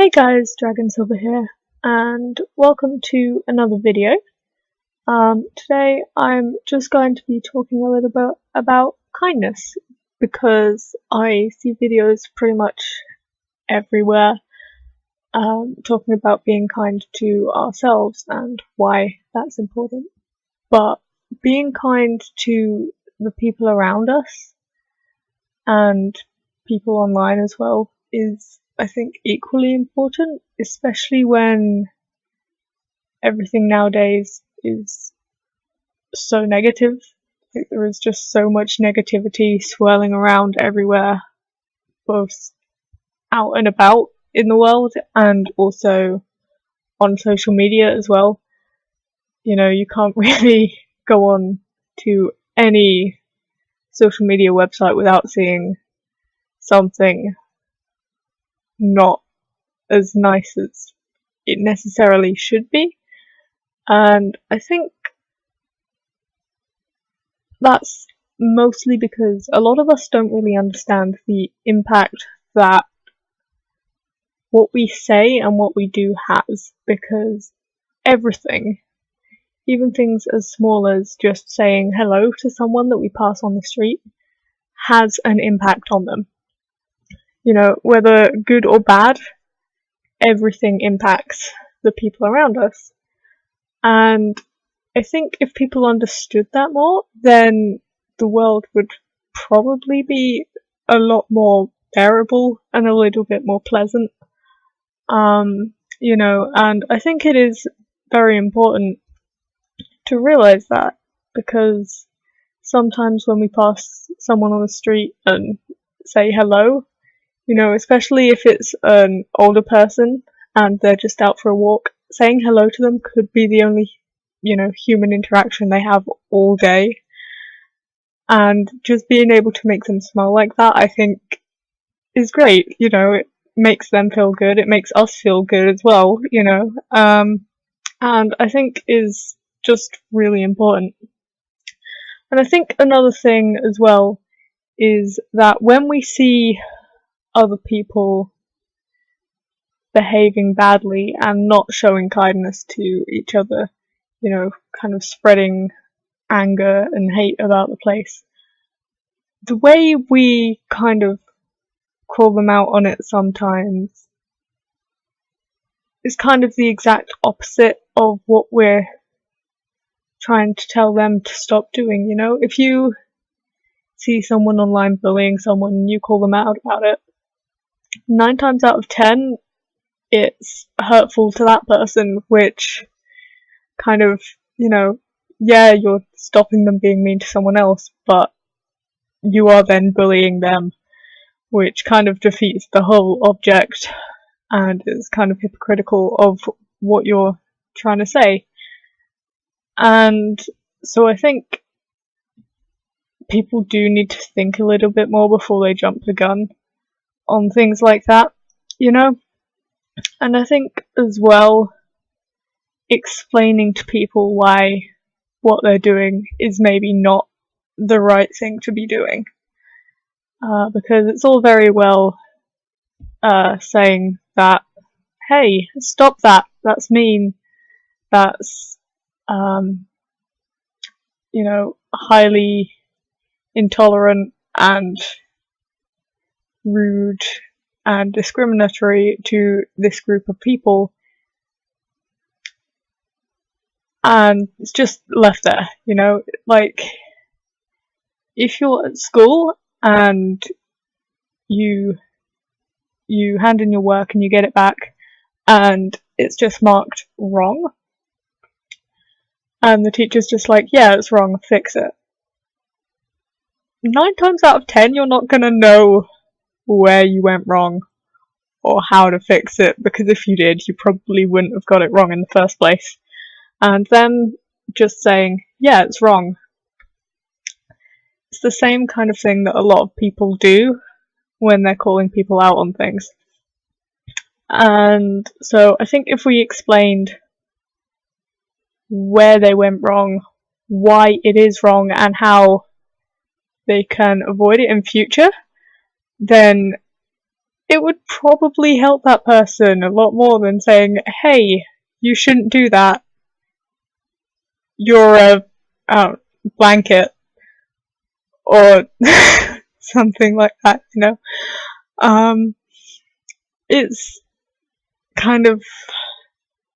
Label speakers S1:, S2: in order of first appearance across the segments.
S1: Hey guys, Dragon Silver here, and welcome to another video. Today I'm just going to be talking a little bit about kindness, because I see videos pretty much everywhere talking about being kind to ourselves and why that's important. But being kind to the people around us and people online as well is, I think, equally important, especially when everything nowadays is so negative. Like, there is just so much negativity swirling around everywhere, both out and about in the world and also on social media as well. You know, you can't really go on to any social media website without seeing something not as nice as it necessarily should be. And I think that's mostly because a lot of us don't really understand the impact that what we say and what we do has, because everything, even things as small as just saying hello to someone that we pass on the street, has an impact on them. You know, whether good or bad, everything impacts the people around us. And I think if people understood that more, then the world would probably be a lot more bearable and a little bit more pleasant. You know, and I think it is very important to realize that, because sometimes when we pass someone on the street and say hello, you know, especially if it's an older person and they're just out for a walk, saying hello to them could be the only, you know, human interaction they have all day. And just being able to make them smile like that, I think, is great. You know, it makes them feel good, it makes us feel good as well, you know. And I think is just really important. And I think another thing as well is that when we see other people behaving badly and not showing kindness to each other, you know, kind of spreading anger and hate about the place, the way we kind of call them out on it sometimes is kind of the exact opposite of what we're trying to tell them to stop doing, you know? If you see someone online bullying someone and you call them out about it, 9 times out of 10, it's hurtful to that person, which kind of, you know, yeah, you're stopping them being mean to someone else, but you are then bullying them, which kind of defeats the whole object and is kind of hypocritical of what you're trying to say. And so I think people do need to think a little bit more before they jump the gun on things like that, you know? And I think as well, explaining to people why what they're doing is maybe not the right thing to be doing. Because it's all very well saying that, hey, stop that, that's mean, that's, you know, highly intolerant and rude and discriminatory to this group of people, and it's just left there, you know. Like, if you're at school and you hand in your work and you get it back and it's just marked wrong, and the teacher's just like, yeah, it's wrong, fix it. 9 times out of 10, you're not gonna know where you went wrong or how to fix it, because if you did, you probably wouldn't have got it wrong in the first place. And then just saying, yeah, it's wrong. It's the same kind of thing that a lot of people do when they're calling people out on things. And so I think if we explained where they went wrong, why it is wrong, and how they can avoid it in future, then it would probably help that person a lot more than saying, hey, you shouldn't do that. You're a blanket. Or something like that, you know? It's kind of,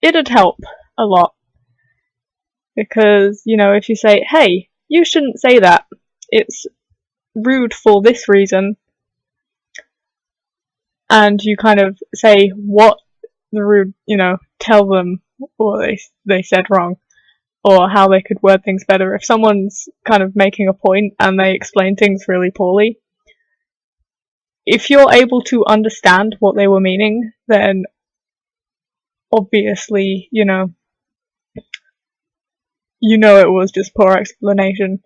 S1: it'd help a lot. Because, you know, if you say, hey, you shouldn't say that, it's rude for this reason, and you kind of say what the rude, you know, tell them what they said wrong, or how they could word things better. If someone's kind of making a point and they explain things really poorly, if you're able to understand what they were meaning, then obviously, you know it was just poor explanation,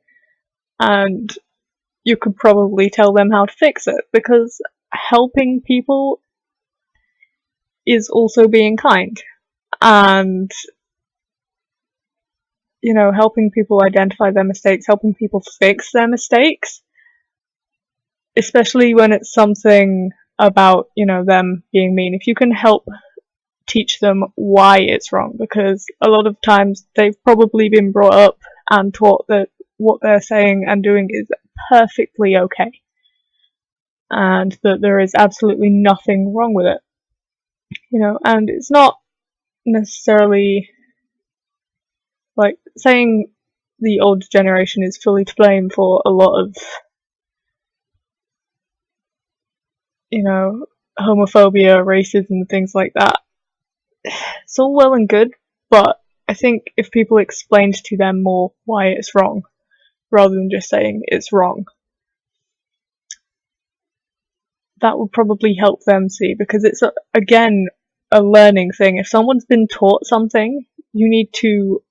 S1: and you could probably tell them how to fix it, because helping people is also being kind, and, you know, helping people identify their mistakes, helping people fix their mistakes, especially when it's something about, you know, them being mean. If you can help teach them why it's wrong, because a lot of times they've probably been brought up and taught that what they're saying and doing is perfectly okay, and that there is absolutely nothing wrong with it, you know. And it's not necessarily like saying the old generation is fully to blame for a lot of, you know, homophobia, racism, things like that. It's all well and good, but I think if people explained to them more why it's wrong, rather than just saying it's wrong, that would probably help them see, because it's, again, a learning thing. If someone's been taught something, you need to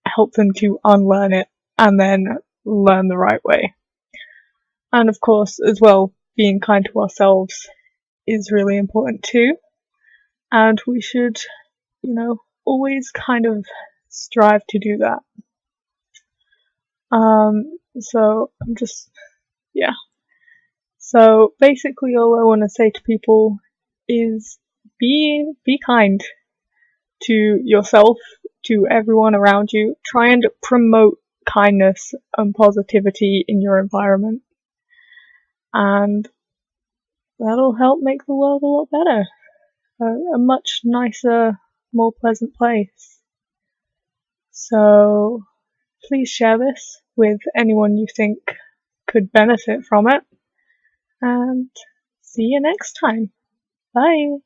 S1: help them to unlearn it and then learn the right way. And of course, as well, being kind to ourselves is really important too, and we should, you know, always kind of strive to do that. So I'm just, yeah. So basically all I want to say to people is be kind to yourself, to everyone around you. Try and promote kindness and positivity in your environment, and that'll help make the world a lot better. A much nicer, more pleasant place. So please share this with anyone you think could benefit from it, and see you next time. Bye!